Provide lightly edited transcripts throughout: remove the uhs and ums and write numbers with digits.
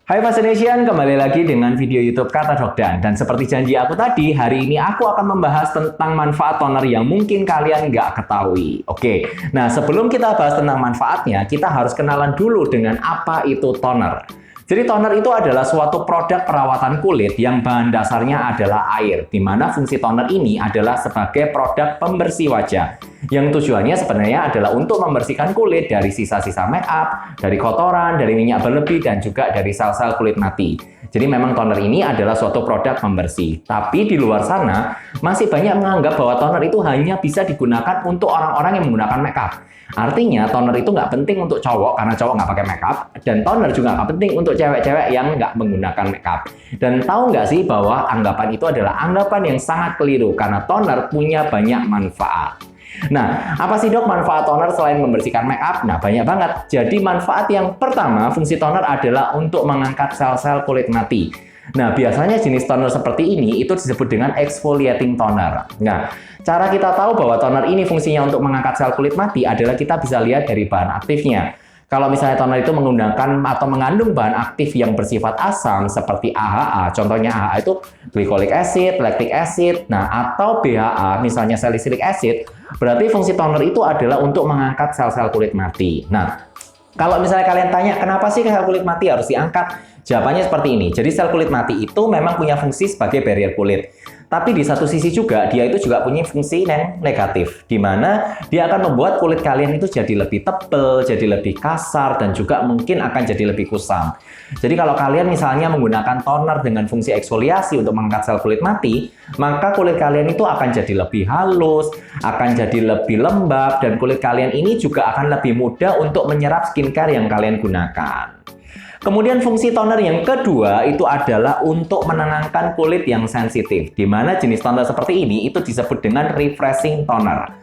Hai Fascination, kembali lagi dengan video YouTube Kata Dokdan. Dan seperti janji aku tadi, hari ini aku akan membahas tentang manfaat toner yang mungkin kalian nggak ketahui. Oke, nah sebelum kita bahas tentang manfaatnya, kita harus kenalan dulu dengan apa itu toner. Jadi toner itu adalah suatu produk perawatan kulit yang bahan dasarnya adalah air, di mana fungsi toner ini adalah sebagai produk pembersih wajah. Yang tujuannya sebenarnya adalah untuk membersihkan kulit dari sisa-sisa make up, dari kotoran, dari minyak berlebih, dan juga dari sel-sel kulit mati. Jadi memang toner ini adalah suatu produk pembersih. Tapi di luar sana, masih banyak menganggap bahwa toner itu hanya bisa digunakan untuk orang-orang yang menggunakan make up. Artinya toner itu nggak penting untuk cowok karena cowok nggak pakai makeup, dan toner juga nggak penting untuk cewek-cewek yang nggak menggunakan makeup. Dan tahu nggak sih bahwa anggapan itu adalah anggapan yang sangat keliru karena toner punya banyak manfaat. Nah, apa sih dok manfaat toner selain membersihkan makeup? Nah, banyak banget. Jadi manfaat yang pertama, fungsi toner adalah untuk mengangkat sel-sel kulit mati. Nah, biasanya jenis toner seperti ini itu disebut dengan exfoliating toner. Nah, cara kita tahu bahwa toner ini fungsinya untuk mengangkat sel kulit mati adalah kita bisa lihat dari bahan aktifnya. Kalau misalnya toner itu menggunakan atau mengandung bahan aktif yang bersifat asam seperti AHA, contohnya AHA itu glycolic acid, lactic acid, nah atau BHA, misalnya salicylic acid, berarti fungsi toner itu adalah untuk mengangkat sel-sel kulit mati. Nah, kalau misalnya kalian tanya, kenapa sih sel kulit mati harus diangkat? Jawabannya seperti ini. Jadi sel kulit mati itu memang punya fungsi sebagai barrier kulit. Tapi di satu sisi juga, dia itu juga punya fungsi yang negatif. Di mana dia akan membuat kulit kalian itu jadi lebih tebal, jadi lebih kasar, dan juga mungkin akan jadi lebih kusam. Jadi kalau kalian misalnya menggunakan toner dengan fungsi eksfoliasi untuk mengangkat sel kulit mati, maka kulit kalian itu akan jadi lebih halus, akan jadi lebih lembab, dan kulit kalian ini juga akan lebih mudah untuk menyerap skincare yang kalian gunakan. Kemudian fungsi toner yang kedua itu adalah untuk menenangkan kulit yang sensitif, di mana jenis toner seperti ini itu disebut dengan refreshing toner.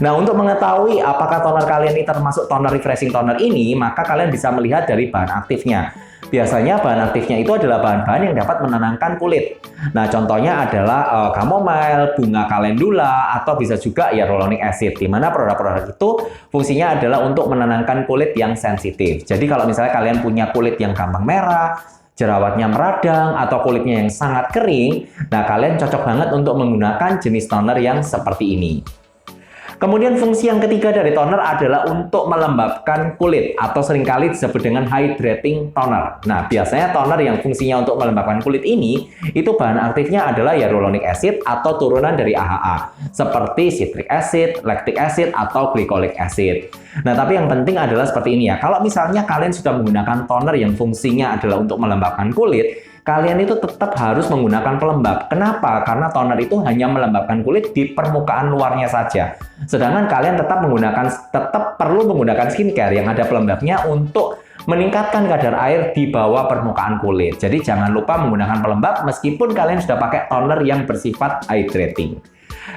Nah, untuk mengetahui apakah toner kalian ini termasuk toner refreshing toner ini, maka kalian bisa melihat dari bahan aktifnya. Biasanya bahan aktifnya itu adalah bahan-bahan yang dapat menenangkan kulit. Nah, contohnya adalah chamomile, bunga calendula, atau bisa juga ya hyaluronic acid, di mana produk-produk itu fungsinya adalah untuk menenangkan kulit yang sensitif. Jadi kalau misalnya kalian punya kulit yang gampang merah, jerawatnya meradang, atau kulitnya yang sangat kering, nah kalian cocok banget untuk menggunakan jenis toner yang seperti ini. Kemudian fungsi yang ketiga dari toner adalah untuk melembabkan kulit atau seringkali disebut dengan hydrating toner. Nah, biasanya toner yang fungsinya untuk melembabkan kulit ini itu bahan aktifnya adalah hyaluronic acid atau turunan dari AHA seperti citric acid, lactic acid, atau glycolic acid. Nah, tapi yang penting adalah seperti ini ya. Kalau misalnya kalian sudah menggunakan toner yang fungsinya adalah untuk melembabkan kulit, kalian itu tetap harus menggunakan pelembab. Kenapa? Karena toner itu hanya melembabkan kulit di permukaan luarnya saja. Sedangkan kalian tetap perlu menggunakan skincare yang ada pelembabnya untuk meningkatkan kadar air di bawah permukaan kulit. Jadi jangan lupa menggunakan pelembab meskipun kalian sudah pakai toner yang bersifat hydrating.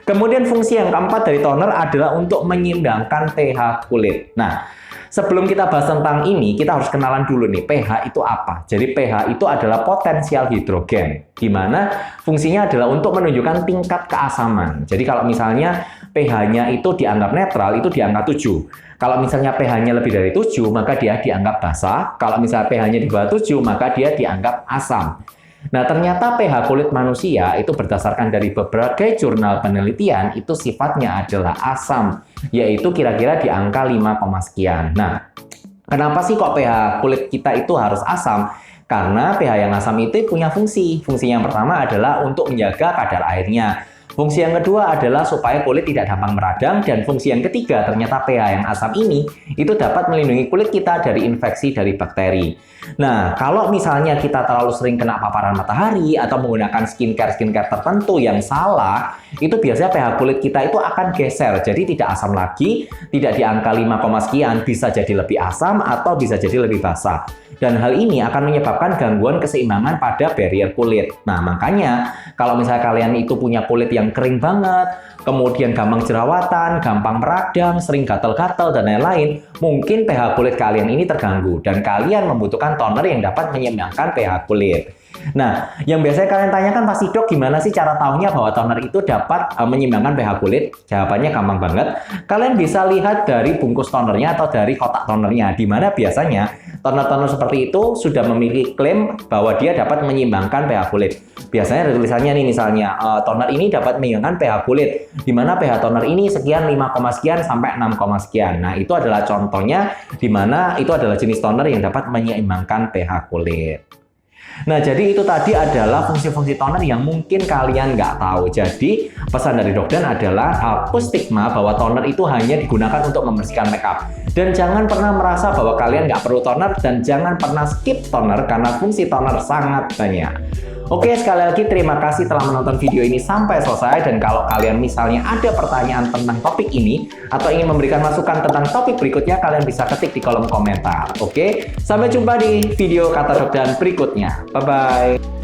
Kemudian fungsi yang keempat dari toner adalah untuk menyeimbangkan pH kulit. Nah, sebelum kita bahas tentang ini, kita harus kenalan dulu nih, pH itu apa? Jadi pH itu adalah potensial hidrogen, di mana fungsinya adalah untuk menunjukkan tingkat keasaman. Jadi kalau misalnya pH-nya itu dianggap netral, itu di angka 7. Kalau misalnya pH-nya lebih dari 7, maka dia dianggap basah. Kalau misalnya pH-nya di bawah 7, maka dia dianggap asam. Nah, ternyata pH kulit manusia itu berdasarkan dari beberapa jurnal penelitian itu sifatnya adalah asam, yaitu kira-kira di angka 5, sekian. Nah, kenapa sih kok pH kulit kita itu harus asam? Karena pH yang asam itu punya fungsi. Fungsi yang pertama adalah untuk menjaga kadar airnya. Fungsi yang kedua adalah supaya kulit tidak gampang meradang, dan fungsi yang ketiga ternyata pH yang asam ini itu dapat melindungi kulit kita dari infeksi dari bakteri. Nah, kalau misalnya kita terlalu sering kena paparan matahari atau menggunakan skincare tertentu yang salah, itu biasanya pH kulit kita itu akan geser, jadi tidak asam lagi, tidak di angka 5, sekian, bisa jadi lebih asam atau bisa jadi lebih basah. Dan hal ini akan menyebabkan gangguan keseimbangan pada barrier kulit. Nah, makanya kalau misalnya kalian itu punya kulit yang kering banget, kemudian gampang jerawatan, gampang meradang, sering gatal-gatal, dan lain-lain, mungkin pH kulit kalian ini terganggu dan kalian membutuhkan toner yang dapat menyeimbangkan pH kulit. Nah, yang biasanya kalian tanyakan pasti, dok, gimana sih cara tahunya bahwa toner itu dapat menyeimbangkan pH kulit? Jawabannya gampang banget. Kalian bisa lihat dari bungkus tonernya atau dari kotak tonernya, di mana biasanya toner-toner seperti itu sudah memiliki klaim bahwa dia dapat menyeimbangkan pH kulit. Biasanya ada tulisannya nih, misalnya toner ini dapat menyeimbangkan pH kulit, di mana pH toner ini sekian, 5, sekian sampai 6, sekian. Nah, itu adalah contohnya di mana itu adalah jenis toner yang dapat menyeimbangkan pH kulit. Nah, jadi itu tadi adalah fungsi-fungsi toner yang mungkin kalian nggak tahu. Jadi, pesan dari Dok Dan adalah hapus stigma bahwa toner itu hanya digunakan untuk membersihkan makeup. Dan jangan pernah merasa bahwa kalian nggak perlu toner, dan jangan pernah skip toner karena fungsi toner sangat banyak. Oke, sekali lagi terima kasih telah menonton video ini sampai selesai. Dan kalau kalian misalnya ada pertanyaan tentang topik ini atau ingin memberikan masukan tentang topik berikutnya, kalian bisa ketik di kolom komentar. Oke, sampai jumpa di video Kata Dok Dan berikutnya. Bye-bye.